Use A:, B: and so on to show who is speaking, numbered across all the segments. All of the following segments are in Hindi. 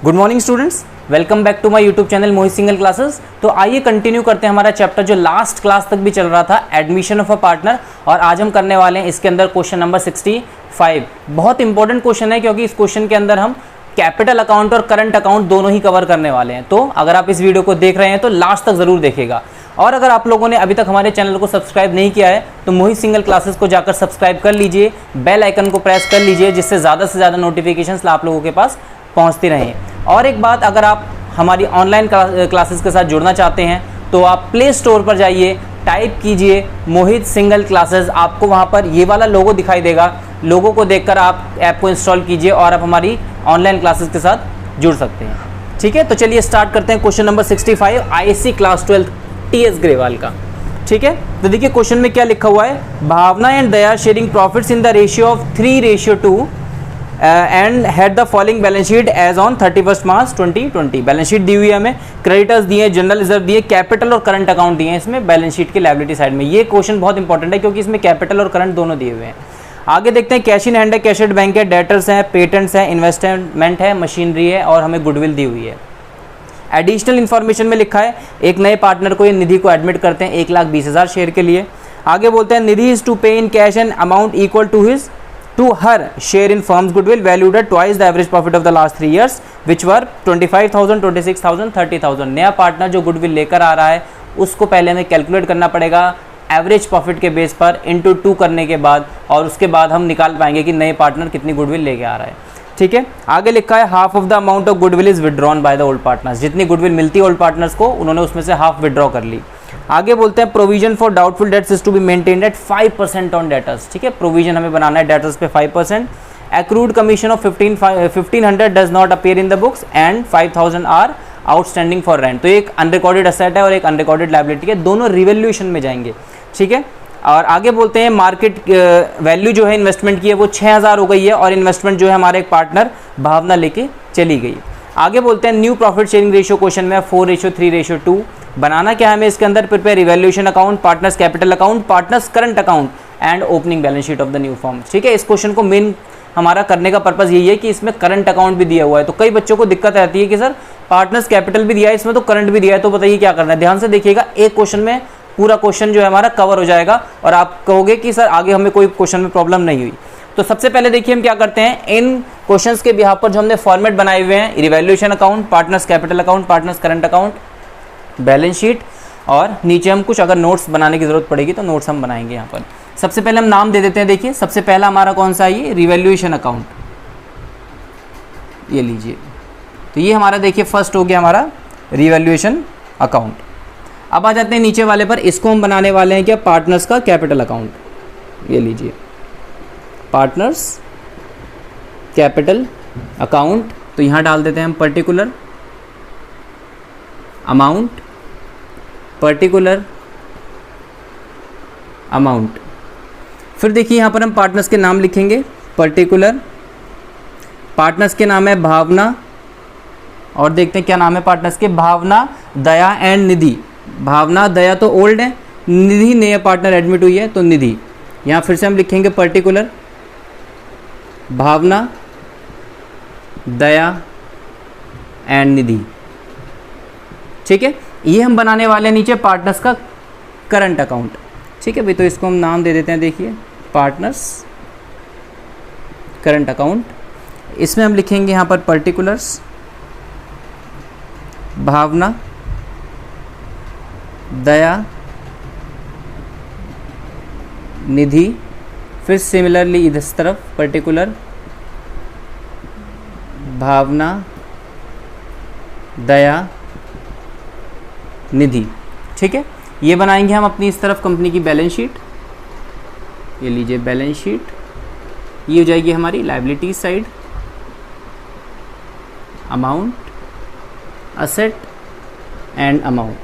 A: Good morning students, welcome back to my YouTube channel Mohit Singal classes. तो आइए कंटिन्यू करते हैं हमारा चैप्टर जो लास्ट क्लास तक भी चल रहा था, एडमिशन ऑफ अ पार्टनर। और आज हम करने वाले हैं इसके अंदर क्वेश्चन नंबर 65। बहुत इंपॉर्टेंट क्वेश्चन है क्योंकि इस क्वेश्चन के अंदर हम कैपिटल अकाउंट और करंट अकाउंट दोनों ही कवर करने वाले हैं। तो अगर आप इस वीडियो को देख रहे हैं तो लास्ट तक जरूर देखिएगा। और अगर आप लोगों ने अभी तक हमारे चैनल को सब्सक्राइब नहीं किया है तो मोहित सिंगल क्लासेस को जाकर सब्सक्राइब कर लीजिए, बेल आइकन को प्रेस कर लीजिए, जिससे ज़्यादा से ज़्यादा नोटिफिकेशंस आप लोगों के पास पहुंचती रहें। और एक बात, अगर आप हमारी ऑनलाइन क्लासेस के साथ जुड़ना चाहते हैं तो आप प्ले स्टोर पर जाइए, टाइप कीजिए मोहित सिंगल क्लासेस, आपको वहां पर ये वाला लोगो दिखाई देगा। लोगो को देखकर आप ऐप को इंस्टॉल कीजिए और आप हमारी ऑनलाइन क्लासेस के साथ जुड़ सकते हैं। ठीक है, तो चलिए स्टार्ट करते हैं question number 65 ISC class 12 T S Grewal का। ठीक है, तो देखिए क्वेश्चन में क्या लिखा हुआ है। Bhavna and Daya sharing profits in the ratio of 3:2 and had the following balance sheet as on 31 March 2020। Balance sheet दी हुई है हमें, क्रेडिटर्स दिए, जनरल रिजर्व दिए, कैपिटल और करंट अकाउंट दिए हैं इसमें बैलेंस शीट की लायबिलिटी साइड में। ये क्वेश्चन बहुत इंपॉर्टेंट है क्योंकि इसमें कैपिटल और करंट दोनों दिए हुए हैं। आगे देखते हैं, कैश इन हैंड है, कैश एट बैंक है, डेटर्स हैं, पेटेंट्स हैं, इन्वेस्टमेंट है, मशीनरी है और हमें गुडविल दी हुई है। एडिशनल इन्फॉर्मेशन में लिखा है एक नए पार्टनर को, ये निधि को एडमिट करते हैं 1,20,000 शेयर के लिए। आगे बोलते हैं निधि is to pay in cash an amount equal to her share in firm's goodwill valued at twice the average profit of the last 3 years which were 25,000, 26,000, 30,000। नया पार्टनर जो गुडविल लेकर आ रहा है उसको पहले हमें कैलकुलेट करना पड़ेगा एवरेज प्रॉफिट के बेस पर इंटू 2 करने के बाद, और उसके बाद हम निकाल पाएंगे कि नए पार्टनर कितनी गुडविल लेके आ रहा है। ठीक है, आगे लिखा है half of the amount of goodwill is withdrawn by the old partners. जितनी गुडविल मिलती है ओल्ड पार्टनर्स को, उन्होंने उसमें से हाफ विड्रॉ कर ली। आगे बोलते हैं provision for doubtful debts is to be maintained at 5% on debtors. ठीक है, प्रोविजन हमें बनाना है डेटर्स पे 5%। Accrued commission of 1500 does not appear in the books and 5,000 are outstanding for rent. तो एक अनरिकॉर्डेड असेट है और एक अनरिकॉर्डेड लायबिलिटी है, दोनों रिवैल्यूएशन में जाएंगे। ठीक है, और आगे बोलते हैं मार्केट वैल्यू जो है इन्वेस्टमेंट की है वो 6,000 हो गई है और इन्वेस्टमेंट जो है हमारे एक पार्टनर भावना लेके चली गई। आगे बोलते हैं new profit sharing ratio question में 4:3:2 बनाना क्या है हमें इसके अंदर। Prepare evaluation account, partners capital account, partners current account and opening balance sheet of the new form. ठीक है, इस क्वेश्चन को मेन हमारा करने का पर्पज यही है कि इसमें करंट अकाउंट भी दिया हुआ है। तो कई बच्चों को दिक्कत रहती है कि सर पार्टनर्स कैपिटल भी दिया है, इसमें तो करंट भी दिया है, तो बताइए क्या करना है। ध्यान से देखिएगा, एक क्वेश्चन में पूरा क्वेश्चन जो है हमारा कवर हो जाएगा और आप कहोगे कि सर आगे हमें कोई क्वेश्चन में प्रॉब्लम नहीं हुई। तो सबसे पहले देखिए हम क्या करते हैं, इन क्वेश्चंस के बिहाफ पर जो हमने फॉर्मेट बनाए हुए हैं, revaluation account, partners capital account, partners current account, balance sheet, और नीचे हम कुछ अगर नोट्स बनाने की जरूरत पड़ेगी तो नोट्स हम बनाएंगे यहाँ पर। सबसे पहले हम नाम दे देते हैं। देखिए सबसे पहला हमारा कौन सा है, ये रिवैल्यूएशन अकाउंट, ये लीजिए। तो ये हमारा देखिए फर्स्ट हो गया हमारा रिवैल्यूएशन अकाउंट। अब आ जाते हैं नीचे वाले पर, इसको हम बनाने वाले हैं क्या, पार्टनर्स का कैपिटल अकाउंट। ये लीजिए पार्टनर्स कैपिटल अकाउंट। तो यहाँ डाल देते हैं हम पर्टिकुलर अमाउंट, पर्टिकुलर अमाउंट। फिर देखिए यहाँ पर हम पार्टनर्स के नाम लिखेंगे। पर्टिकुलर पार्टनर्स के नाम है भावना, और देखते हैं क्या नाम है पार्टनर्स के, भावना, दया एंड निधि। भावना दया तो ओल्ड है, निधि नया पार्टनर एडमिट हुई है तो निधि। यहाँ फिर से हम लिखेंगे पर्टिकुलर भावना, दया एंड निधि। ठीक है, ये हम बनाने वाले हैं नीचे पार्टनर्स का करंट अकाउंट। ठीक है भाई, तो इसको हम नाम दे देते हैं, देखिए पार्टनर्स करंट अकाउंट। इसमें हम लिखेंगे यहाँ पर पर्टिकुलर्स भावना, दया, निधि। फिर सिमिलरली इस तरफ पर्टिकुलर भावना, दया, निधि। ठीक है, ये बनाएंगे हम अपनी इस तरफ कंपनी की बैलेंस शीट। ये लीजिए बैलेंस शीट, ये हो जाएगी हमारी liability side, amount, asset and amount.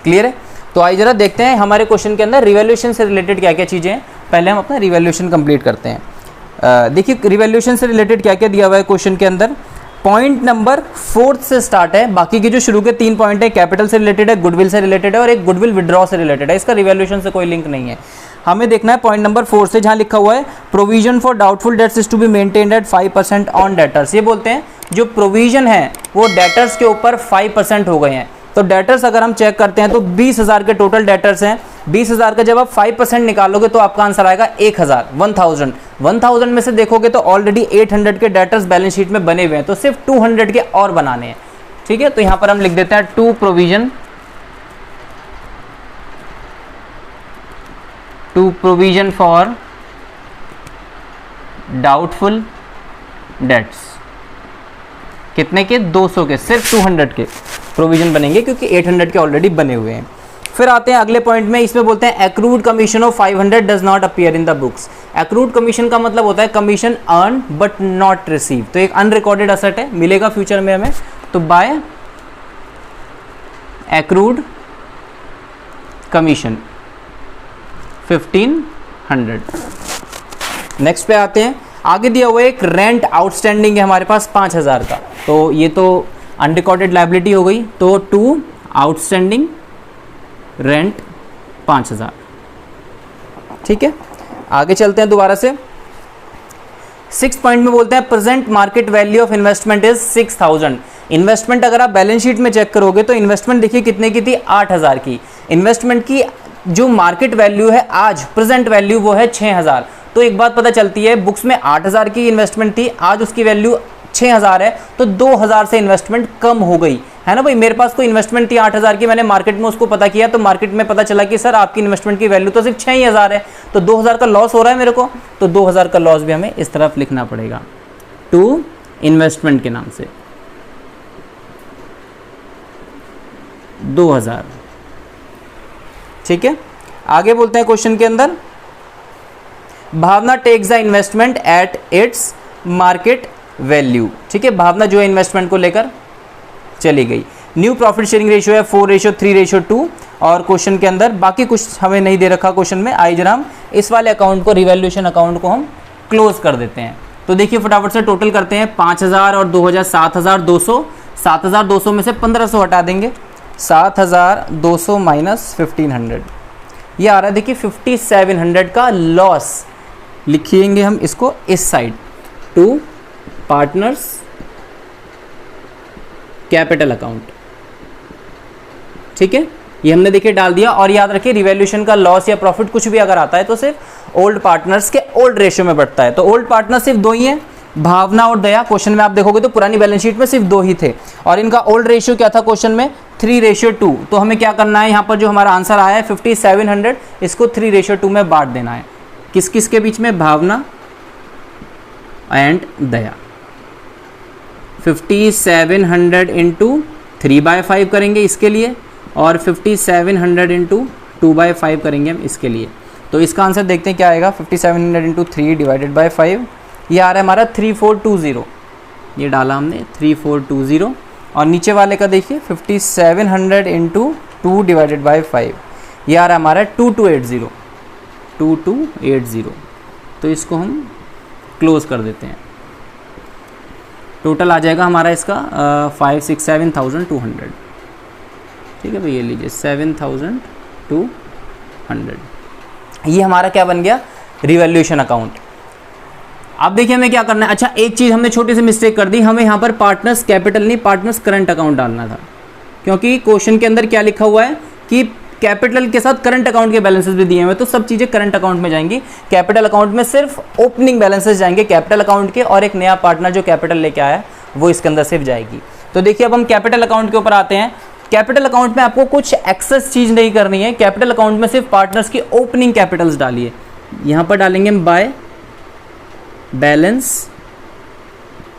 A: Clear है? तो आइए जरा देखते हैं हमारे क्वेश्चन के अंदर रिवैल्यूएशन से रिलेटेड क्या क्या चीज़ें हैं। पहले हम अपना रिवैल्यूएशन कंप्लीट करते हैं। देखिए रिवैल्यूएशन से रिलेटेड क्या क्या दिया हुआ है क्वेश्चन के अंदर। पॉइंट नंबर 4 से स्टार्ट है, बाकी के जो शुरू के 3 पॉइंट है कैपिटल से रिलेटेड है, गुडविल से रिलेटेड है और एक गुडविल विड्रॉ से रिलेटेड है। इसका रिवैल्यूएशन से कोई लिंक नहीं है। हमें देखना है पॉइंट नंबर 4 से, जहाँ लिखा हुआ है provision for doubtful debts is to be maintained at 5% on debtors. ये बोलते हैं जो प्रोविजन है वो डेटर्स के ऊपर 5% हो गए हैं। तो डेटर्स अगर हम चेक करते हैं तो 20,000 के टोटल डेटर्स हैं। 20,000 का जब आप 5% निकालोगे तो आपका आंसर आएगा 1000। 1000 में से देखोगे तो ऑलरेडी 800 के डेटर्स बैलेंस शीट में बने हुए हैं, तो सिर्फ 200 के और बनाने हैं। ठीक है, तो यहां पर हम लिख देते हैं to provision for doubtful debts. कितने के? 200 के, सिर्फ 200 के प्रोविजन बनेंगे क्योंकि 800 के ऑलरेडी बने हुए हैं। फिर आते हैं अगले पॉइंट में, इसमें बोलते हैं accrued commission of 500 does not appear in the books. Accrued commission का मतलब होता है commission earn but not receive. तो एक अनरिकॉर्डेड असेट है, मिलेगा फ्यूचर में हमें, तो बाय एक्रूड कमीशन 1500। नेक्स्ट पे आते हैं, आगे दिया हुआ एक रेंट आउटस्टैंडिंग है हमारे पास 5000 का, तो ये तो अनरिकॉर्डेड लायबिलिटी हो गई। तो टू आउटस्टैंडिंग रेंट 5000। ठीक है, आगे चलते हैं दोबारा से। 6 पॉइंट में बोलते हैं present market value of investment is 6000। Investment अगर आप बैलेंस शीट में चेक करोगे तो इन्वेस्टमेंट देखिए कितने की थी? 8000 की। इन्वेस्टमेंट की जो मार्केट वैल्यू है आज, प्रेजेंट वैल्यू, वो है 6000। तो एक बात पता चलती है, बुक्स में 8000 की इन्वेस्टमेंट थी, आज उसकी वैल्यू 6000 है, तो 2000 से इन्वेस्टमेंट कम हो गई है ना भाई। मेरे पास कोई इन्वेस्टमेंट थी 8000 की, मैंने मार्केट में उसको पता किया तो मार्केट में पता चला कि सर आपकी इन्वेस्टमेंट की वैल्यू तो सिर्फ 6000 है, तो 2000 का लॉस हो रहा है मेरे को। तो 2000 का लॉस भी हमें इस तरफ लिखना पड़ेगा, टू इन्वेस्टमेंट के नाम से 2000। ठीक है, आगे बोलते हैं क्वेश्चन के अंदर, Bhavna takes the investment at its market value. ठीक है, भावना जो है इन्वेस्टमेंट को लेकर चली गई। न्यू प्रॉफिट शेयरिंग रेशियो है 4:3:2। और क्वेश्चन के अंदर बाकी कुछ हमें नहीं दे रखा क्वेश्चन में। आइए जरा हम इस वाले अकाउंट को, रिवैल्यूएशन अकाउंट को हम क्लोज कर देते हैं। तो देखिए फटाफट से टोटल करते हैं, 5000 और 2000 7200। 7200 में से 1500 हटा देंगे, 7200 माइनस 1500, ये आ रहा है देखिए 5700 का लॉस। लिखिएंगे हम इसको इस side, to partners capital account. ठीक है, ये हमने देखिए डाल दिया। और याद रखिए रिवैल्यूएशन का लॉस या प्रॉफिट कुछ भी अगर आता है तो सिर्फ ओल्ड पार्टनर्स के ओल्ड रेशियो में बढ़ता है। तो ओल्ड पार्टनर सिर्फ 2 ही हैं, भावना और दया। क्वेश्चन में आप देखोगे तो पुरानी बैलेंस शीट में सिर्फ 2 ही थे, और इनका ओल्ड रेशियो क्या था क्वेश्चन में? 3:2। तो हमें क्या करना है, यहाँ पर जो हमारा आंसर आया है 5700, इसको 3:2 में बांट देना है। किस किस के बीच में? भावना एंड दया। 5700 इंटू 3/5 करेंगे इसके लिए, और 5700 इंटू 2/5 करेंगे हम इसके लिए। तो इसका आंसर देखते हैं क्या आएगा। 5700 इंटू 3 डिवाइडेड बाई 5, ये आ रहा है हमारा 3420। ये डाला हमने 3420। और नीचे वाले का देखिए 5700 इंटू 2 डिवाइडेड बाई 5, ये आ रहा है हमारा 2280। 2280। तो इसको हम क्लोज कर देते हैं। टोटल आ जाएगा हमारा इसका 7,200। ठीक है भाई, ये लीजिए 7,200। ये हमारा क्या बन गया? Revaluation account. अब देखिए हमें क्या करना है। अच्छा, एक चीज़ हमने छोटी सी मिस्टेक कर दी, हमें यहाँ पर पार्टनर्स कैपिटल नहीं, पार्टनर्स करंट अकाउंट डालना था, क्योंकि क्वेश्चन के अंदर क्या लिखा हुआ है कि कैपिटल के साथ करंट अकाउंट के बैलेंसेस भी दिए हुए हैं, तो सब चीज़ें करंट अकाउंट में जाएंगी। कैपिटल अकाउंट में सिर्फ ओपनिंग बैलेंसेस जाएंगे कैपिटल अकाउंट के, और एक नया पार्टनर जो कैपिटल लेके आया वो इसके अंदर सिर्फ जाएगी। तो देखिए अब हम कैपिटल अकाउंट के ऊपर आते हैं। कैपिटल अकाउंट में आपको कुछ एक्सेस चीज़ नहीं करनी है। कैपिटल अकाउंट में सिर्फ पार्टनर्स की ओपनिंग कैपिटल्स डालिए। यहाँ पर डालेंगे हम बाय बैलेंस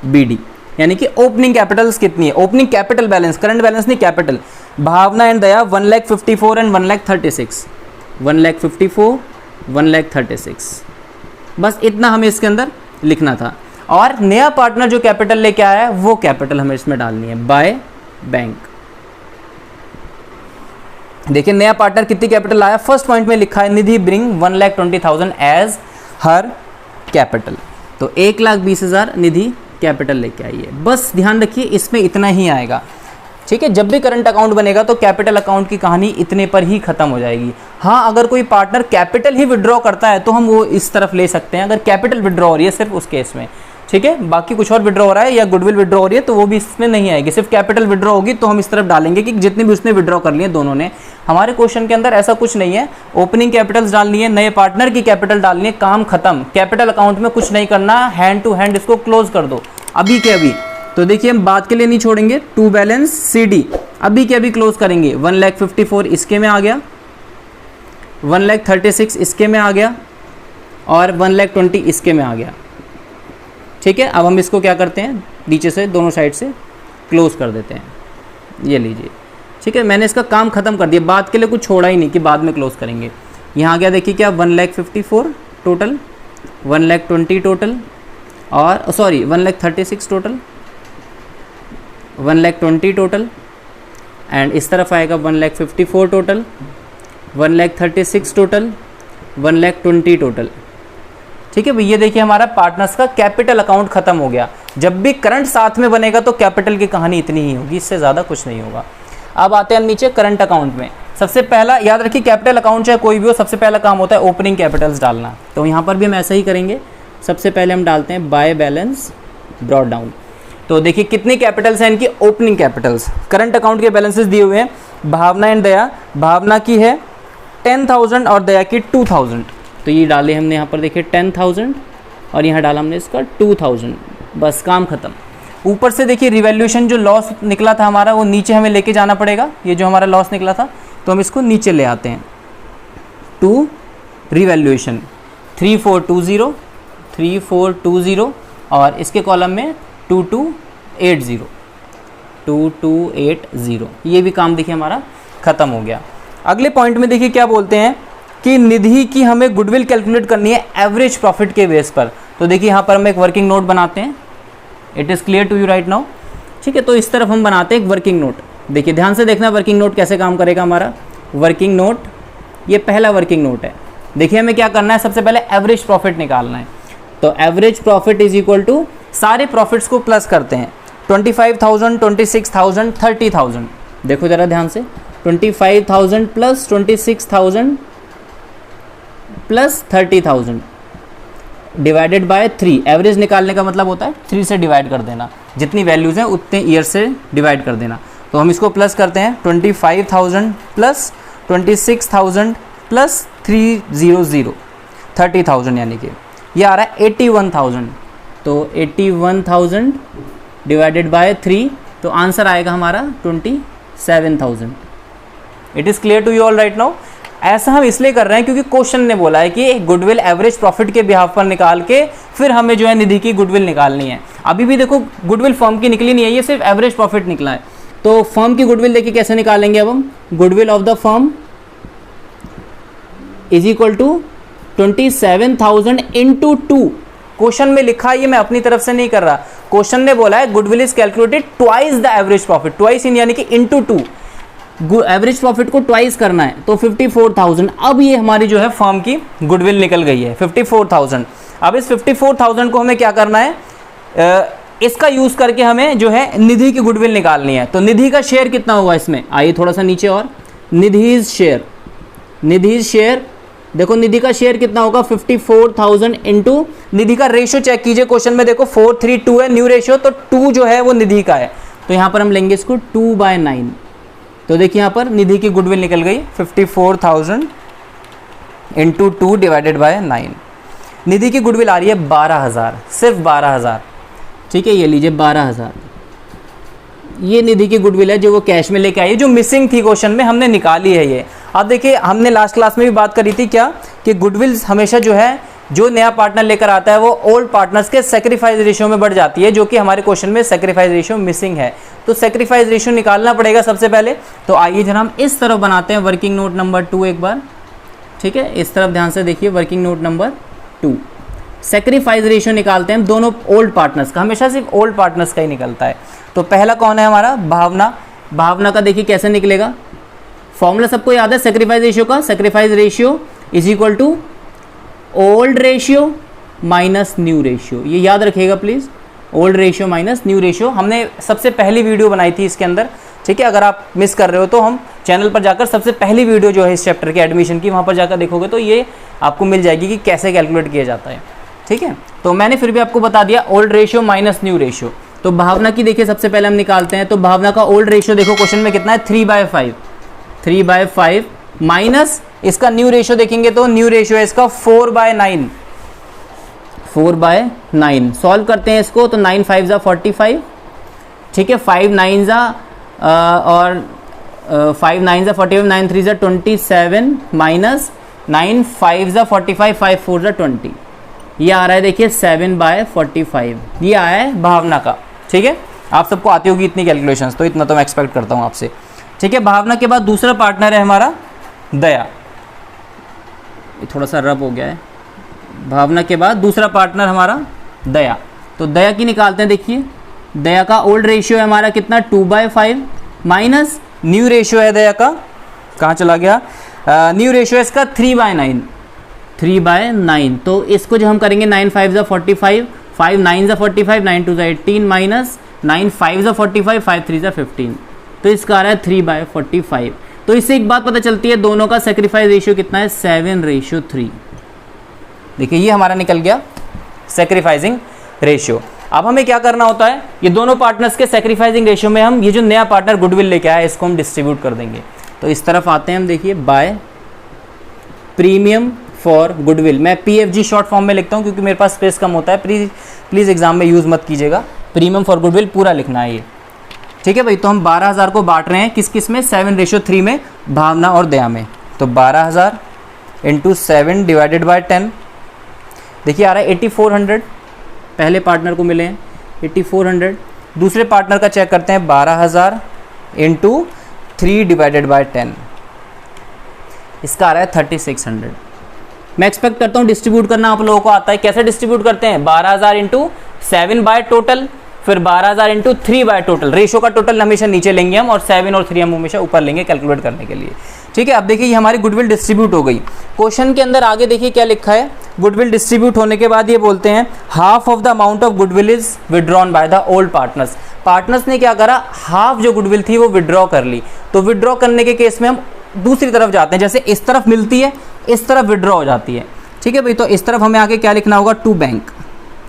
A: BD, यानी कि ओपनिंग कैपिटल्स कितनी है, opening capital balance, current balance नहीं, capital. Bhavna and Daya 1,54,000 and 1,36,000, 1,54,000, 1,36,000, बस इतना हमें इसके अंदर लिखना था। और नया पार्टनर जो कैपिटल लेके आया है वो कैपिटल हमें इसमें डालनी है, बाय बैंक। देखिए नया पार्टनर कितनी कैपिटल आया, फर्स्ट पॉइंट में लिखा है निधि ब्रिंग 1,20,000 एज हर कैपिटल। तो 1,20,000 निधि कैपिटल लेके आई है। बस ध्यान रखिए इसमें इतना ही आएगा। ठीक है, जब भी करंट अकाउंट बनेगा तो कैपिटल अकाउंट की कहानी इतने पर ही खत्म हो जाएगी। हाँ, अगर कोई पार्टनर कैपिटल ही विड्रॉ करता है तो हम वो इस तरफ ले सकते हैं, अगर कैपिटल विड्रॉ हो रही है सिर्फ उस केस में, ठीक है। बाकी कुछ और विड्रॉ हो रहा है या गुडविल विड्रॉ हो रही है तो वो भी इसमें नहीं आएगी, सिर्फ कैपिटल विड्रॉ होगी तो हम इस तरफ डालेंगे कि जितने भी उसने विड्रॉ कर लिए दोनों ने। हमारे क्वेश्चन के अंदर ऐसा कुछ नहीं है, ओपनिंग कैपिटल्स डालनी है, नए पार्टनर की कैपिटल डालनी है, काम खत्म। कैपिटल अकाउंट में कुछ नहीं करना, हैंड टू हैंड इसको क्लोज कर दो अभी के अभी। तो देखिए हम बात के लिए नहीं छोड़ेंगे, टू बैलेंस CD अभी के अभी क्लोज करेंगे। 1,54,000 इसके में आ गया, 1,36,000 इसके में आ गया और 1,20,000 इसके में आ गया, ठीक है। अब हम इसको क्या करते हैं, नीचे से दोनों साइड से क्लोज कर देते हैं, ये लीजिए, ठीक है। मैंने इसका काम खत्म कर दिया, बात के लिए कुछ छोड़ा ही नहीं कि बाद में क्लोज करेंगे। यहाँ आ गया देखिए क्या, 1,54,000 टोटल, 1,20,000 टोटल और सॉरी 1,36,000 टोटल, 1,20,000 टोटल एंड इस तरफ आएगा 1,54,000 टोटल, 1,36,000 टोटल, 1,20,000 टोटल, ठीक है। भैया देखिए हमारा पार्टनर्स का कैपिटल अकाउंट खत्म हो गया। जब भी करंट साथ में बनेगा तो कैपिटल की कहानी इतनी ही होगी, इससे ज़्यादा कुछ नहीं होगा। अब आते हैं नीचे करंट अकाउंट में। सबसे पहला याद रखिए, कैपिटल अकाउंट चाहे कोई भी हो, सबसे पहला काम होता है ओपनिंग कैपिटल्स डालना। तो यहाँ पर भी हम ऐसा ही करेंगे, सबसे पहले हम डालते हैं बाय बैलेंस ब्रॉट डाउन। तो देखिए कितनी कैपिटल्स हैं इनकी, ओपनिंग कैपिटल्स। करंट अकाउंट के बैलेंसेस दिए हुए हैं, भावना एंड दया, भावना की है 10,000 और दया की 2,000। तो ये डाले हमने यहाँ पर देखिए 10,000 और यहाँ डाला हमने इसका 2,000, बस काम खत्म। ऊपर से देखिए रिवैल्यूएशन जो लॉस निकला था हमारा वो नीचे हमें लेके जाना पड़ेगा। ये जो हमारा लॉस निकला था तो हम इसको नीचे ले आते हैं, टू रिवैल्यूएशन 3420 3420 और इसके कॉलम में 2280 ये भी काम देखिए हमारा ख़त्म हो गया। अगले पॉइंट में देखिए क्या बोलते हैं कि निधि की हमें गुडविल कैलकुलेट करनी है एवरेज प्रॉफिट के बेस पर। तो देखिए यहाँ पर हम एक वर्किंग नोट बनाते हैं, it is clear to you right now, ठीक है। तो इस तरफ हम बनाते हैं एक वर्किंग नोट। देखिए ध्यान से देखना वर्किंग नोट कैसे काम करेगा हमारा। वर्किंग नोट, ये पहला वर्किंग नोट है। देखिए हमें क्या करना है, सबसे पहले एवरेज प्रॉफिट निकालना है। तो average profit is equal to, सारे प्रॉफिट्स को प्लस करते हैं, 25,000, 26,000, 30,000। देखो ज़रा ध्यान से, 25,000 plus 26,000 plus 30,000 divided by 3। Average निकालने का मतलब होता है 3 से डिवाइड कर देना, जितनी वैल्यूज़ हैं उतने ईयर से डिवाइड कर देना। तो हम इसको प्लस करते हैं, 25,000 प्लस 26,000 प्लस 300 30,000 यानी कि ये आ रहा है 81,000। तो 81,000 डिवाइडेड बाय 3, तो आंसर आएगा हमारा 27,000। It is clear to you all right now. ऐसा हम इसलिए कर रहे हैं क्योंकि क्वेश्चन ने बोला है कि गुडविल एवरेज प्रॉफिट के बिहाफ पर निकाल के फिर हमें जो है निधि की गुडविल निकालनी है। अभी भी देखो गुडविल फर्म की निकली नहीं है, ये सिर्फ एवरेज प्रॉफिट निकला है। तो फर्म की गुडविल देखिए कैसे निकालेंगे अब हम, goodwill of the firm is equal to 27,000 into 2। Question में लिखा है, ये मैं अपनी तरफ से नहीं कर रहा, क्वेश्चन ने बोला है goodwill is calculated twice the average profit, twice in यानी कि इंटू 2, एवरेज प्रॉफिट को ट्वाइस करना है। तो 54,000, अब ये हमारी जो है फर्म की गुडविल निकल गई है 54,000। अब इस 54,000 को हमें क्या करना है, इसका यूज करके हमें जो है निधि की गुडविल निकालनी है। तो निधि का शेयर कितना होगा इसमें, आइए थोड़ा सा नीचे और, निधिज शेयर, निधिज शेयर देखो निधि का शेयर कितना होगा 54,000 इंटू निधि का रेशियो चेक कीजिए, क्वेश्चन में देखो 4:3:2 है न्यू रेशियो, तो 2 जो है वो निधि का है। तो यहाँ पर हम लेंगे इसको 2/9। तो देखिए यहाँ पर निधि की गुडविल निकल गई 54,000 इंटू 2 डिवाइडेड बाय 9। निधि की गुडविल आ रही है 12,000, सिर्फ 12,000, ठीक है। ये लीजिए 12,000, ये निधि की गुडविल है जो वो कैश में लेके आई है, जो मिसिंग थी क्वेश्चन में हमने निकाली है ये। अब देखिए हमने लास्ट क्लास में भी बात करी थी क्या, कि गुडविल हमेशा जो है जो नया पार्टनर लेकर आता है वो ओल्ड पार्टनर्स के सेक्रीफाइस रेशियो में बढ़ जाती है, जो कि हमारे क्वेश्चन में सेक्रीफाइस रेशियो मिसिंग है। तो सेक्रीफाइस रेशियो निकालना पड़ेगा सबसे पहले। तो आइए जरा हम इस तरफ बनाते हैं वर्किंग नोट नंबर 2 एक बार, ठीक है। इस तरफ ध्यान से देखिए working note number 2, sacrifice ratio निकालते हैं हम दोनों ओल्ड पार्टनर्स का, हमेशा सिर्फ ओल्ड पार्टनर्स का ही निकलता है। तो पहला कौन है हमारा, भावना। भावना का देखिए कैसे निकलेगा, फॉर्मूला सबको याद है सेक्रीफाइस रेशियो का, sacrifice ratio is equal to old ratio minus new ratio, ये याद रखिएगा please, old ratio minus new ratio. हमने सबसे पहली वीडियो बनाई थी इसके अंदर, ठीक है। अगर आप मिस कर रहे हो तो हम चैनल पर जाकर सबसे पहली वीडियो जो है इस चैप्टर के एडमिशन की, वहाँ पर जाकर देखोगे तो ये आपको मिल जाएगी कि कैसे कैलकुलेट किया जाता है। ठीक है, तो मैंने फिर भी आपको बता दिया old ratio minus new ratio. तो भावना की देखिए सबसे पहले हम निकालते हैं। तो भावना का ओल्ड रेशियो देखो क्वेश्चन में कितना है 3/5, 3/5 माइनस इसका न्यू रेशियो देखेंगे तो न्यू रेशियो है इसका 4/9, 4/9। सॉल्व करते हैं इसको तो 9 5 जा 45, ठीक है, 5 9 जा और 5 9 जा 45, 9 3 जा 27 माइनस 9 5 जा 45, 5 4 जा 20, ये आ रहा है देखिए 7/45, ये आया है भावना का। ठीक है, आप सबको आती होगी इतनी कैलकुलेशंस, तो इतना तो मैं एक्सपेक्ट करता हूँ आपसे। ठीक है, भावना के बाद दूसरा पार्टनर है हमारा दया, ये थोड़ा सा रब हो गया है। भावना के बाद दूसरा पार्टनर हमारा दया, तो दया की निकालते हैं। देखिए दया का ओल्ड रेशियो है हमारा कितना 2/5 माइनस न्यू रेशियो है दया का, कहाँ चला गया, न्यू रेशियो है इसका 3/9, 3/9। तो इसको जो हम करेंगे 9 5 जा 45, 5 9 जा 45, 9 2 जा 18 माइनस 9 5 जा 45, 5 3 जा 15, तो इसका आ रहा है 3/45। तो इससे एक बात पता चलती है दोनों का सेक्रीफाइस रेशियो कितना है 7/3। देखिए ये हमारा निकल गया सेक्रीफाइसिंग रेशियो। अब हमें क्या करना होता है, ये दोनों पार्टनर्स के सेक्रीफाइसिंग रेशियो में हम ये जो नया पार्टनर गुडविल लेके आया इसको हम डिस्ट्रीब्यूट कर देंगे। तो इस तरफ आते हैं हम, देखिए बाय प्रीमियम फॉर गुडविल, मैं PFG शॉर्ट फॉर्म में लिखता हूँ क्योंकि मेरे पास स्पेस कम होता है, प्लीज़ एग्जाम में यूज़ मत कीजिएगा, प्रीमियम फॉर गुडविल पूरा लिखना है ये। ठीक है भाई, तो हम 12,000 को बांट रहे हैं किस किस में, 7/3 में, भावना और दया में। तो 12,000 इंटू 7 डिवाइडेड बाय 10, देखिए आ रहा है 8400, पहले पार्टनर को मिले हैं 8400। दूसरे पार्टनर का चेक करते हैं 12,000 इंटू 3 डिवाइडेड बाय 10, इसका आ रहा है 3600। मैं एक्सपेक्ट करता हूँ डिस्ट्रीब्यूट करना आप लोगों को आता है। कैसे डिस्ट्रीब्यूट करते हैं, 12,000 इंटू 7 बाय टोटल, फिर 12,000 इंटू 3 बाय टोटल, रेशो का टोटल हमेशा नीचे लेंगे हम और 7 और 3 हम हमेशा ऊपर लेंगे कैलकुलेट करने के लिए। ठीक है, अब देखिए ये हमारी गुडविल डिस्ट्रीब्यूट हो गई। क्वेश्चन के अंदर आगे देखिए क्या लिखा है, गुडविल डिस्ट्रीब्यूट होने के बाद ये बोलते हैं half of the amount of goodwill is withdrawn by the old partners. Partners ने क्या करा, हाफ जो गुडविल थी वो विड्रॉ कर ली। तो विड्रॉ करने के केस में हम दूसरी तरफ जाते हैं, जैसे इस तरफ मिलती है इस तरफ विड्रॉ हो जाती है। ठीक है भाई, तो इस तरफ हमें आगे क्या लिखना होगा, टू बैंक।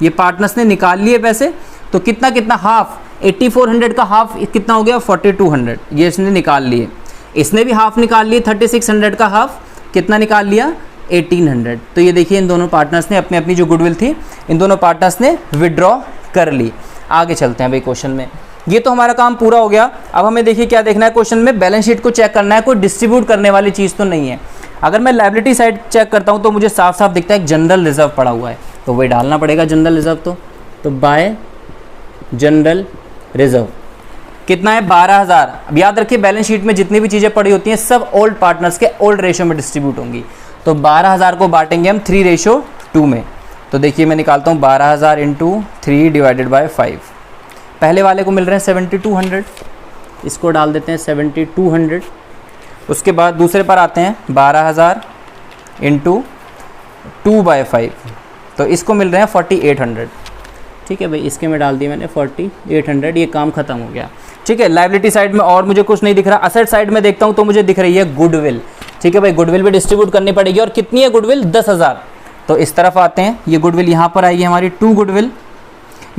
A: ये पार्टनर्स ने निकाल लिए पैसे, तो कितना कितना हाफ, 8400 का हाफ कितना हो गया 4200, ये इसने निकाल लिए। इसने भी हाफ निकाल लिए, 3600 का हाफ कितना निकाल लिया 1800। तो ये देखिए इन दोनों पार्टनर्स ने अपनी अपनी जो गुडविल थी इन दोनों पार्टनर्स ने विड्रॉ कर ली। आगे चलते हैं भाई क्वेश्चन में, ये तो हमारा काम पूरा हो गया। अब हमें देखिए क्या देखना है, क्वेश्चन में बैलेंस शीट को चेक करना है, कोई डिस्ट्रीब्यूट करने वाली चीज़ तो नहीं है। अगर मैं लायबिलिटी साइड चेक करता हूँ तो मुझे साफ साफ दिखता है एक जनरल रिजर्व पड़ा हुआ है, तो वही डालना पड़ेगा जनरल रिजर्व। तो बाय जनरल रिजर्व कितना है 12,000। अब याद रखिए बैलेंस शीट में जितनी भी चीज़ें पड़ी होती हैं सब ओल्ड पार्टनर्स के ओल्ड रेशियो में डिस्ट्रीब्यूट होंगी। तो 12,000 को बांटेंगे हम 3/2 में। तो देखिए मैं निकालता हूँ 12,000 इंटू 3 डिवाइडेड बाय 5। पहले वाले को मिल रहे हैं 7200, इसको डाल देते हैं 7200। उसके बाद दूसरे पर आते हैं 12,000 इंटू 2/5, तो इसको मिल रहे हैं 4800। ठीक है भाई, इसके में डाल दिया मैंने 4800, ये काम खत्म हो गया। ठीक है, लायबिलिटी साइड में और मुझे कुछ नहीं दिख रहा। असेट साइड में देखता हूँ तो मुझे दिख रही है गुडविल। ठीक है भाई, गुडविल भी डिस्ट्रीब्यूट करनी पड़ेगी, और कितनी है गुडविल 10,000। तो इस तरफ आते हैं, ये गुडविल यहाँ पर आएगी हमारी 2 गुडविल।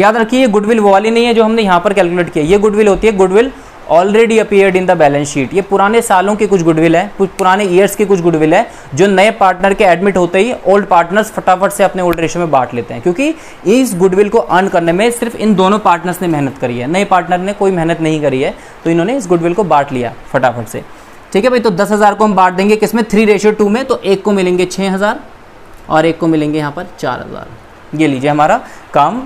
A: याद रखिए ये गुडविल वो वाली नहीं है जो हमने यहाँ पर कैलकुलेट किया, ये गुडविल होती है goodwill already appeared in the balance sheet. ये पुराने सालों की कुछ गुडविल है, कुछ पुराने ईयर्स की कुछ गुडविल है, जो नए पार्टनर के एडमिट होते ही ओल्ड पार्टनर्स फटाफट से अपने ओल्ड रेशियो में बांट लेते हैं, क्योंकि इस गुडविल को अर्न करने में सिर्फ इन दोनों पार्टनर्स ने मेहनत करी है, नए पार्टनर ने कोई मेहनत नहीं करी है, तो इन्होंने इस गुडविल को बांट लिया फटाफट से। ठीक है भाई, तो 10,000 को हम बांट देंगे किसमें 3/2 में, तो एक को मिलेंगे 6,000 और एक को मिलेंगे यहाँ पर 4,000। ये लीजिए हमारा काम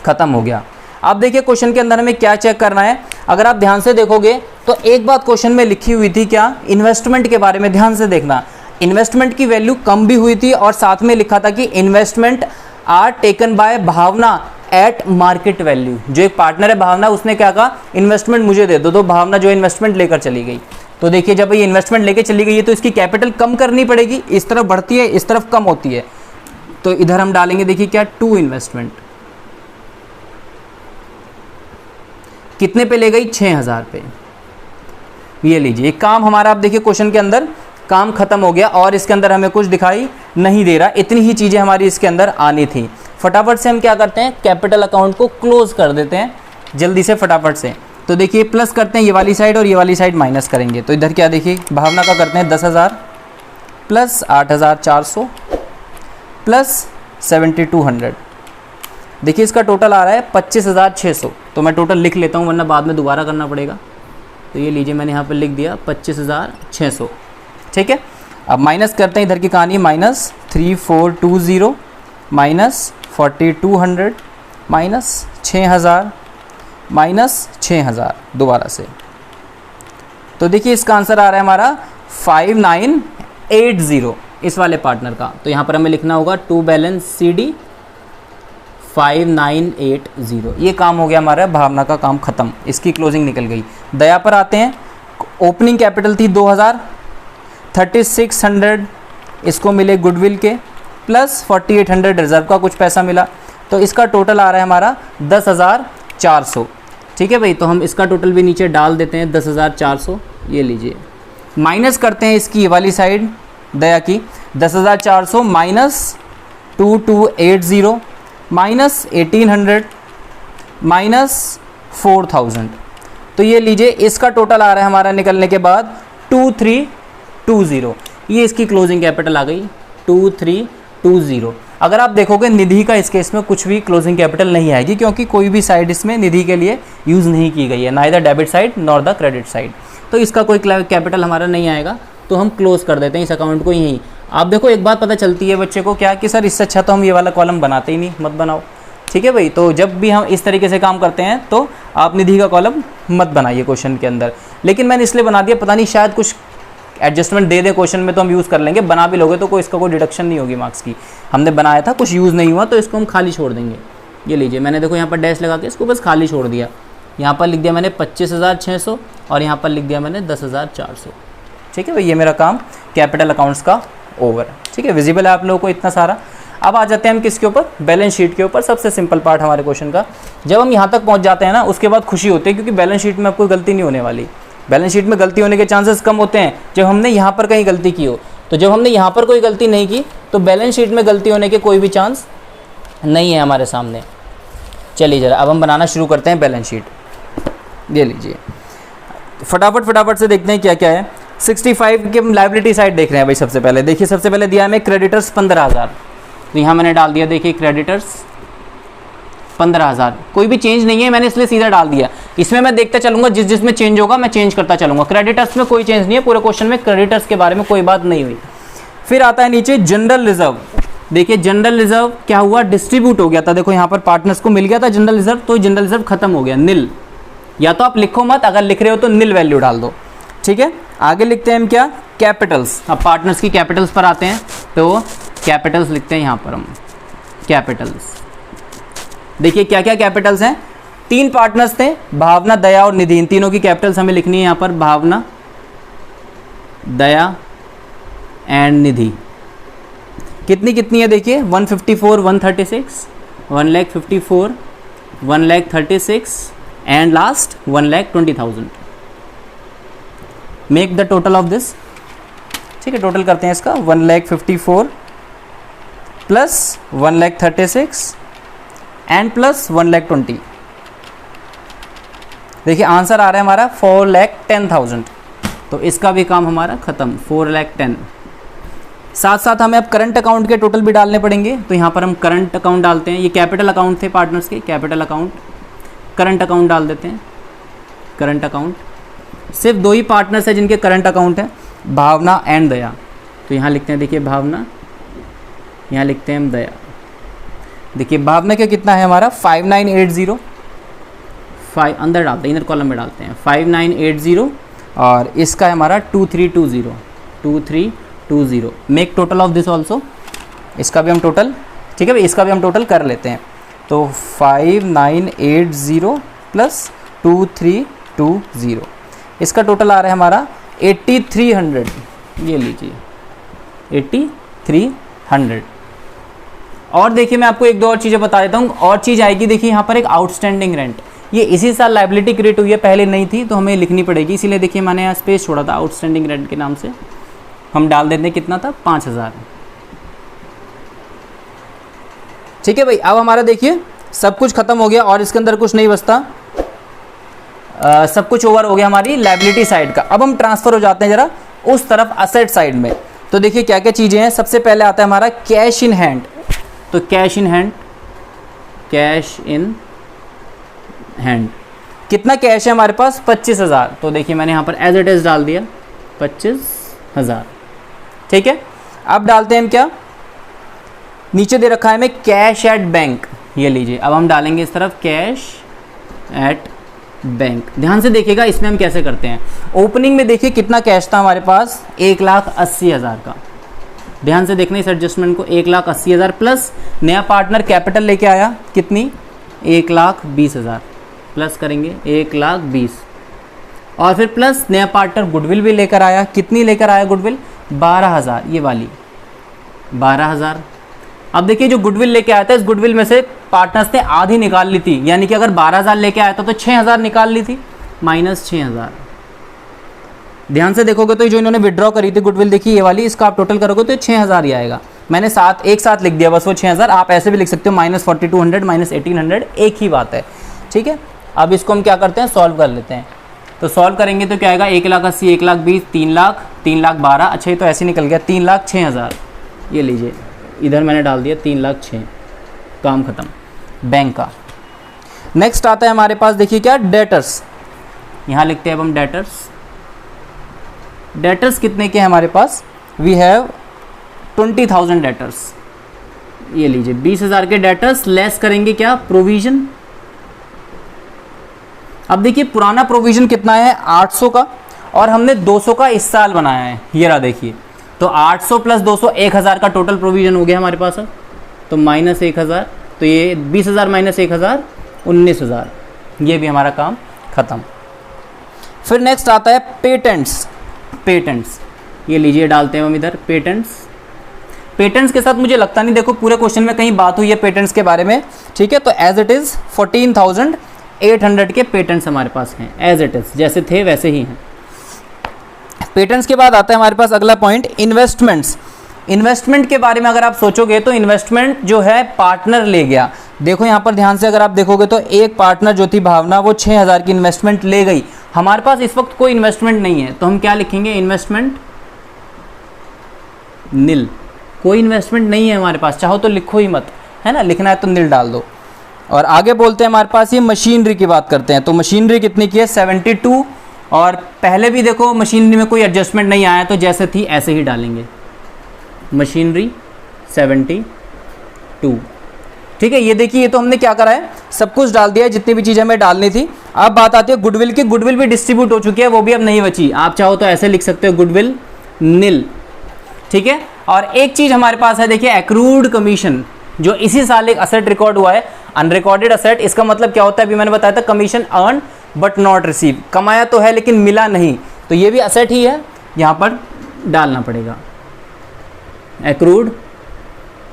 A: खत्म हो गया। अब देखिए क्वेश्चन के अंदर हमें क्या चेक करना है। अगर आप ध्यान से देखोगे तो एक बात क्वेश्चन में लिखी हुई थी, क्या, इन्वेस्टमेंट के बारे में। ध्यान से देखना, इन्वेस्टमेंट की वैल्यू कम भी हुई थी और साथ में लिखा था कि investment are taken by Bhavna at market value. जो एक पार्टनर है भावना, उसने क्या कहा, इन्वेस्टमेंट मुझे दे दो, तो भावना जो इन्वेस्टमेंट लेकर चली गई। तो देखिए जब ये इन्वेस्टमेंट लेकर चली गई है तो इसकी कैपिटल कम करनी पड़ेगी, इस तरफ बढ़ती है इस तरफ कम होती है। तो इधर हम डालेंगे देखिए क्या, 2 इन्वेस्टमेंट कितने पे ले गई 6,000 पे। ये लीजिए, एक काम हमारा आप देखिए क्वेश्चन के अंदर काम खत्म हो गया और इसके अंदर हमें कुछ दिखाई नहीं दे रहा, इतनी ही चीज़ें हमारी इसके अंदर आनी थी। फटाफट से हम क्या करते हैं, कैपिटल अकाउंट को क्लोज कर देते हैं जल्दी से फटाफट से। तो देखिए प्लस करते हैं ये वाली साइड और ये वाली साइड माइनस करेंगे। तो इधर क्या देखिए भावना का करते हैं 10,000 प्लस 8,400 प्लस 7,200। देखिए इसका टोटल आ रहा है 25,600। तो मैं टोटल लिख लेता हूँ वरना बाद में दोबारा करना पड़ेगा। तो ये लीजिए मैंने यहाँ पर लिख दिया 25,600, ठीक है। अब माइनस करते हैं, इधर की कहानी माइनस 3,420 माइनस 4,200 माइनस 6,000 माइनस 6,000 दोबारा से। तो देखिए इसका आंसर आ रहा है हमारा 5,980 इस वाले पार्टनर का। तो यहाँ पर हमें लिखना होगा टू बैलेंस CD 5,980। ये काम हो गया हमारा, भावना का काम खत्म, इसकी क्लोजिंग निकल गई। दया पर आते हैं, ओपनिंग कैपिटल थी 2,000, 3,600 इसको मिले गुडविल के, प्लस 4,800 रिजर्व का कुछ पैसा मिला। तो इसका टोटल आ रहा है हमारा 10,400, ठीक है भाई। तो हम इसका टोटल भी नीचे डाल देते हैं 10,400। ये लीजिए माइनस करते हैं इसकी ये वाली साइड दया की, 10,400 माइनस 2,280 माइनस 1,800 माइनस 4,000। तो ये लीजिए इसका टोटल आ रहा है हमारा निकलने के बाद 2,320। ये इसकी क्लोजिंग कैपिटल आ गई 2,320। अगर आप देखोगे निधि का इस केस में कुछ भी क्लोजिंग कैपिटल नहीं आएगी, क्योंकि कोई भी साइड इसमें निधि के लिए यूज़ नहीं की गई है, neither debit side nor the credit side. तो इसका कोई कैपिटल हमारा नहीं आएगा, तो हम क्लोज कर देते हैं इस अकाउंट को यहीं। आप देखो एक बात पता चलती है बच्चे को क्या कि सर इससे अच्छा तो हम ये वाला कॉलम बनाते ही नहीं, मत बनाओ, ठीक है भाई। तो जब भी हम इस तरीके से काम करते हैं तो आप निधि का कॉलम मत बनाइए क्वेश्चन के अंदर। लेकिन मैंने इसलिए बना दिया, पता नहीं शायद कुछ एडजस्टमेंट दे दे क्वेश्चन में तो हम यूज़ कर लेंगे, बना भी लोगे तो कोई इसका कोई डिडक्शन नहीं होगी मार्क्स की। हमने बनाया था, कुछ यूज़ नहीं हुआ तो इसको हम खाली छोड़ देंगे। ये लीजिए मैंने देखो यहाँ पर डैश लगा के इसको बस खाली छोड़ दिया। यहाँ पर लिख दिया मैंने 25,600 और यहाँ पर लिख दिया मैंने 10,400, ठीक है भाई। ये मेरा काम कैपिटल अकाउंट्स का ओवर, ठीक है। विजिबल है आप लोगों को इतना सारा। अब आ जाते हैं हम किसके ऊपर, बैलेंस शीट के ऊपर। सबसे सिंपल पार्ट हमारे क्वेश्चन का। जब हम यहाँ तक पहुँच जाते हैं ना उसके बाद खुशी होती है, क्योंकि बैलेंस शीट में आपको गलती नहीं होने वाली। बैलेंस शीट में गलती होने के चांसेस कम होते हैं जब हमने यहाँ पर कहीं गलती की हो। तो जब हमने यहाँ पर कोई गलती नहीं की तो बैलेंस शीट में गलती होने के कोई भी चांस नहीं है हमारे सामने। चलिए जरा अब हम बनाना शुरू करते हैं बैलेंस शीट। ये लीजिए फटाफट से देखते हैं क्या क्या है। 65 के हम लाइबिलिटी साइड देख रहे हैं भाई। सबसे पहले देखिए, सबसे पहले दिया हमें क्रेडिटर्स 15,000। तो यहाँ मैंने डाल दिया, देखिए क्रेडिटर्स 15,000। कोई भी चेंज नहीं है, मैंने इसलिए सीधा डाल दिया। इसमें मैं देखता चलूंगा, जिसमें चेंज होगा मैं चेंज करता चलूंगा। क्रेडिटर्स में कोई चेंज नहीं है, पूरे क्वेश्चन में क्रेडिटर्स के बारे में कोई बात नहीं हुई। फिर आता है नीचे जनरल रिजर्व। देखिए जनरल रिजर्व क्या हुआ, डिस्ट्रीब्यूट हो गया था। देखो यहाँ पर पार्टनर्स को मिल गया था जनरल रिजर्व, तो जनरल रिजर्व खत्म हो गया, निल। या तो आप लिखो मत, अगर लिख रहे हो तो निल वैल्यू डाल दो, ठीक है। आगे लिखते हैं हम क्या, कैपिटल्स। अब पार्टनर्स की कैपिटल्स पर आते हैं, तो कैपिटल्स लिखते हैं यहाँ पर हम, कैपिटल्स। देखिए क्या क्या कैपिटल्स हैं। 3 पार्टनर्स थे, भावना, दया और निधि। इन तीनों की कैपिटल्स हमें लिखनी है यहाँ पर, भावना, दया एंड निधि। कितनी कितनी है देखिए, 154, 136, 1,54,000, 1,36,000 and last 1,20,000। Make the total of this, ठीक है। टोटल करते हैं इसका, 1,54,000 प्लस 1,36,000 एंड प्लस 1,20,000। देखिए आंसर आ रहा है हमारा 4,10,000। तो इसका भी काम हमारा खत्म, 4,10,000। साथ साथ हमें अब करंट अकाउंट के टोटल भी डालने पड़ेंगे। तो यहाँ पर हम करंट अकाउंट डालते हैं। ये कैपिटल अकाउंट थे पार्टनर्स के, कैपिटल अकाउंट, करंट अकाउंट डाल देते हैं। करंट अकाउंट, सिर्फ 2 ही पार्टनर्स हैं जिनके करंट अकाउंट है, भावना एंड दया। तो यहाँ लिखते हैं, देखिए भावना, यहाँ लिखते हैं हम दया। देखिए भावना का कितना है हमारा, 5,980, 5 अंदर डालते हैं, इधर कॉलम में डालते हैं, 5,980 और इसका है हमारा 2,320, 2,320। Make total of this also, इसका भी हम टोटल, ठीक है भाई, इसका भी हम टोटल कर लेते हैं। तो 5,980 प्लस 2,320, इसका टोटल आ रहा है हमारा 8,300। ये लीजिए 8,300। और देखिए मैं आपको 1-2 और चीज़ें बता देता हूँ। और चीज़ आएगी, देखिए यहाँ पर एक आउटस्टैंडिंग रेंट। ये इसी साल लाइबिलिटी क्रिएट हुई है, पहले नहीं थी, तो हमें लिखनी पड़ेगी। इसीलिए देखिए मैंने यहाँ स्पेस छोड़ा था आउटस्टैंडिंग रेंट के नाम से। हम डाल देते हैं कितना था, 5000। ठीक है भाई, अब हमारा देखिए सब कुछ खत्म हो गया और इसके अंदर कुछ नहीं बचता, सब कुछ ओवर हो गया हमारी लायबिलिटी साइड का। अब हम ट्रांसफर हो जाते हैं जरा उस तरफ असेट साइड में। तो देखिए क्या क्या चीज़ें हैं। सबसे पहले आता है हमारा कैश इन हैंड। तो cash in hand, cash in hand कितना कैश है हमारे पास, 25,000। तो देखिए मैंने यहाँ पर एज इट इज डाल दिया 25,000। ठीक है, अब डालते हैं हम क्या, नीचे दे रखा है हमें कैश एट बैंक, ये लीजिए। अब हम डालेंगे इस तरफ कैश एट बैंक। ध्यान से देखिएगा इसमें हम कैसे करते हैं। ओपनिंग में देखिए कितना कैश था हमारे पास, 1,80,000 का। ध्यान से देखना इस एडजस्टमेंट को, 1,80,000 प्लस नया पार्टनर कैपिटल लेके आया कितनी, 1,20,000 प्लस करेंगे 1,20,000 और फिर प्लस नया पार्टनर गुडविल भी लेकर आया। कितनी लेकर आया गुडविल, 12,000, ये वाली 12,000। अब देखिए जो गुडविल लेके आया था, इस गुडविल में से पार्टनर्स ने आधी निकाल ली थी, यानी कि अगर 12,000 लेके आया था तो 6,000 निकाल ली थी, माइनस 6,000। ध्यान से देखोगे तो जो इन्होंने विड्रॉ करी थी गुडविल, देखिए ये वाली, इसका आप टोटल करोगे तो 6,000 ही आएगा। मैंने एक साथ लिख दिया बस वो 6,000। आप ऐसे भी लिख सकते हो -4200 -1800, एक ही बात है। ठीक है, अब इसको हम क्या करते हैं, सॉल्व कर लेते हैं। तो सॉल्व करेंगे तो क्या आएगा, 1,80,000 1,20,000 3,00,000 3,12,000। अच्छा ये तो ऐसे निकल गया 3,06,000। ये लीजिए इधर मैंने डाल दिया 3,06,000, काम खत्म बैंक का। नेक्स्ट आता है हमारे पास देखिए क्या, डेटर्स। यहाँ लिखते हैं अब हम डेटर्स। डेटर्स कितने के हैं हमारे पास, वी हैव 20,000 डेटर्स। ये लीजिए 20,000 के डेटर्स, लेस करेंगे क्या, प्रोविजन। अब देखिए पुराना प्रोविजन कितना है, 800 का, और हमने 200 का इस साल बनाया है, ये रहा देखिए। तो 800 प्लस 200 1,000 का टोटल प्रोविजन हो गया हमारे पास। अब तो माइनस 1,000, तो ये 20,000 माइनस 1,000 19,000। ये भी हमारा काम खत्म। फिर नेक्स्ट आता है पेटेंट्स। पेटेंट्स ये लीजिए डालते हैं हम इधर पेटेंट्स। पेटेंट्स के साथ मुझे लगता नहीं देखो पूरे क्वेश्चन में कहीं बात हुई है पेटेंट्स के बारे में। ठीक है, तो एज इट इज़ 14,800 के पेटेंट्स हमारे पास हैं, एज इट इज़ जैसे थे वैसे ही हैं। पेटेंट्स के बाद आता है हमारे पास अगला पॉइंट, इन्वेस्टमेंट्स। इन्वेस्टमेंट के बारे में अगर आप सोचोगे तो इन्वेस्टमेंट जो है पार्टनर ले गया। देखो यहाँ पर ध्यान से अगर आप देखोगे तो एक पार्टनर जो थी भावना, वो 6,000 की इन्वेस्टमेंट ले गई। हमारे पास इस वक्त कोई इन्वेस्टमेंट नहीं है, तो हम क्या लिखेंगे, इन्वेस्टमेंट नील। कोई इन्वेस्टमेंट नहीं है हमारे पास, चाहो तो लिखो ही मत, है ना, लिखना है तो नील डाल दो। और आगे बोलते हैं हमारे पास ये मशीनरी की बात करते हैं। तो मशीनरी कितनी की है, 72। और पहले भी देखो मशीनरी में कोई एडजस्टमेंट नहीं आया, तो जैसे थी ऐसे ही डालेंगे, मशीनरी 72। ठीक है, ये देखिए ये तो हमने क्या करा है, सब कुछ डाल दिया है जितनी भी चीज़ें हमें डालनी थी। अब बात आती है गुडविल की। गुडविल भी डिस्ट्रीब्यूट हो चुकी है, वो भी अब नहीं बची। आप चाहो तो ऐसे लिख सकते हो, गुडविल नील। ठीक है, और एक चीज़ हमारे पास है देखिए, एक्रूड कमीशन, जो इसी साल एक असेट रिकॉर्ड हुआ है, अनरिकॉर्डेड असेट। इसका मतलब क्या होता है, अभी मैंने बताया था, commission earn but not receive. कमाया तो है लेकिन मिला नहीं, तो ये भी असेट ही है, यहाँ पर डालना पड़ेगा एक्रूड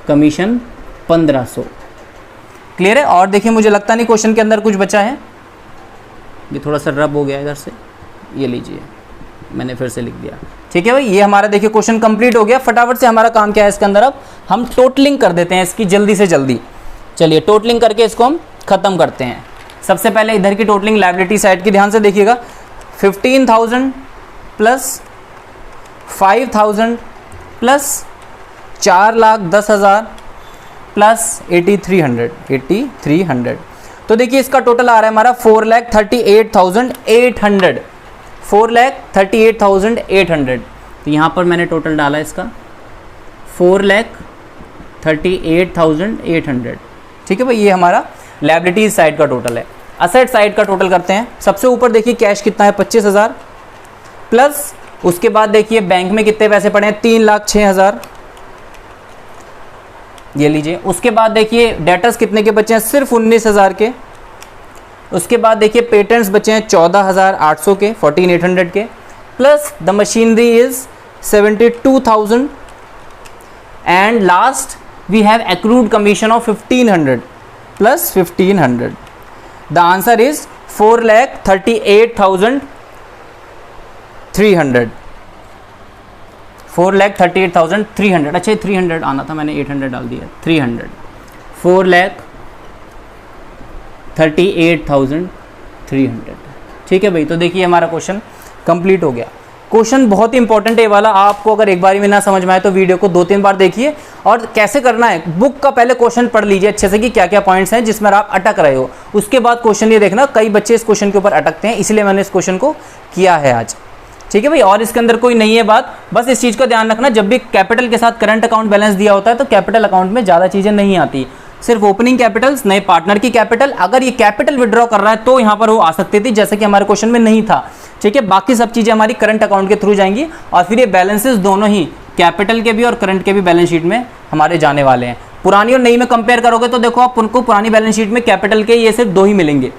A: कमीशन 1500। क्लियर है। और देखिए मुझे लगता नहीं क्वेश्चन के अंदर कुछ बचा है, ये थोड़ा सा रब हो गया इधर से, ये लीजिए मैंने फिर से लिख दिया। ठीक है भाई, ये हमारा देखिए क्वेश्चन कंप्लीट हो गया। फटाफट से हमारा काम क्या है इसके अंदर, अब हम टोटलिंग कर देते हैं इसकी जल्दी से जल्दी। चलिए टोटलिंग करके इसको हम खत्म करते हैं। सबसे पहले इधर की टोटलिंग लायबिलिटी साइड की, ध्यान से देखिएगा, 15,000 प्लस 5,000 प्लस 4,10,000 प्लस 8,300। तो देखिए इसका टोटल आ रहा है हमारा 4,38,800। 4,38,800। तो यहाँ पर मैंने टोटल डाला इसका 4,38,800। ठीक है भाई, ये हमारा लायबिलिटी साइड का टोटल है। असेट साइड का टोटल करते हैं। सबसे ऊपर देखिए कैश कितना है, 25,000 प्लस उसके बाद देखिए बैंक में कितने पैसे पड़े हैं, 3,06,000। ये लीजिए। उसके बाद देखिए डेटर्स कितने के बचे हैं, सिर्फ 19,000 के। उसके बाद देखिए पेटेंट्स बचे हैं 14,800 के, 14,800 के, plus the machinery is 72,000 and last we have accrued commission of 1,500 plus 1,500। The answer is 4,38,300। 4,38,300। अच्छा 300 आना था, मैंने 800 डाल दिया। 300 4,38,300। ठीक है भाई, तो देखिए हमारा क्वेश्चन कंप्लीट हो गया। क्वेश्चन बहुत ही इंपॉर्टेंट है ये वाला, आपको अगर एक बार में ना समझ में आए तो वीडियो को 2-3 बार देखिए। और कैसे करना है, बुक का पहले क्वेश्चन पढ़ लीजिए अच्छे से कि क्या क्या पॉइंट्स हैं जिसमें आप अटक रहे हो, उसके बाद क्वेश्चन ये देखना। कई बच्चे इस क्वेश्चन के ऊपर अटकते हैं, इसलिए मैंने इस क्वेश्चन को किया है आज। ठीक है भाई, और इसके अंदर कोई नहीं है बात, बस इस चीज़ का ध्यान रखना, जब भी कैपिटल के साथ करंट अकाउंट बैलेंस दिया होता है तो कैपिटल अकाउंट में ज़्यादा चीज़ें नहीं आती, सिर्फ ओपनिंग कैपिटल्स, नए पार्टनर की कैपिटल। अगर ये कैपिटल विड्रॉ कर रहा है तो यहाँ पर वो आ सकती थी, जैसे कि हमारे क्वेश्चन में नहीं था। ठीक है, बाकी सब चीज़ें हमारी करंट अकाउंट के थ्रू जाएंगी, और फिर ये बैलेंसेस दोनों ही कैपिटल के भी और करंट के भी बैलेंस शीट में हमारे जाने वाले हैं। पुरानी और नई में कंपेयर करोगे तो देखो आप उनको पुरानी बैलेंस शीट में कैपिटल के ये सिर्फ 2 ही मिलेंगे,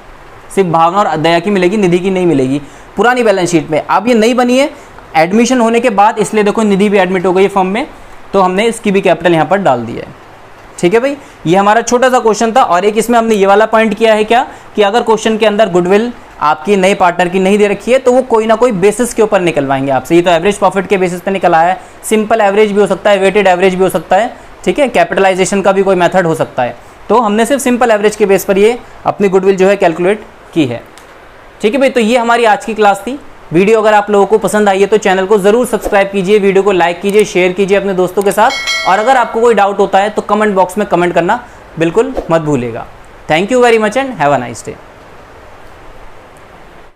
A: सिर्फ भावना और दया की मिलेगी, निधि की नहीं मिलेगी पुरानी बैलेंस शीट में। अब ये नई बनी है एडमिशन होने के बाद, इसलिए देखो निधि भी एडमिट हो गई है फर्म में, तो हमने इसकी भी कैपिटल यहाँ पर डाल दिया है। ठीक है भाई, ये हमारा छोटा सा क्वेश्चन था। और एक इसमें हमने ये वाला पॉइंट किया है क्या, कि अगर क्वेश्चन के अंदर गुडविल आपकी नए पार्टनर की नहीं दे रखी है तो वो कोई ना कोई बेसिस के ऊपर निकलवाएंगे आपसे। ये तो एवरेज प्रॉफिट के बेसिस पे निकल आया है, सिंपल एवरेज भी हो सकता है, वेटेड एवरेज भी हो सकता है। ठीक है, कैपिटलाइजेशन का भी कोई मेथड हो सकता है, तो हमने सिर्फ सिंपल एवरेज के बेस पर ये अपनी गुडविल जो है कैलकुलेट की है। ठीक है भाई, तो ये हमारी आज की क्लास थी। वीडियो अगर आप लोगों को पसंद आई है तो चैनल को ज़रूर सब्सक्राइब कीजिए, वीडियो को लाइक कीजिए, शेयर कीजिए अपने दोस्तों के साथ, और अगर आपको कोई डाउट होता है तो कमेंट बॉक्स में कमेंट करना बिल्कुल मत भूलिएगा। Thank you very much and have a nice day.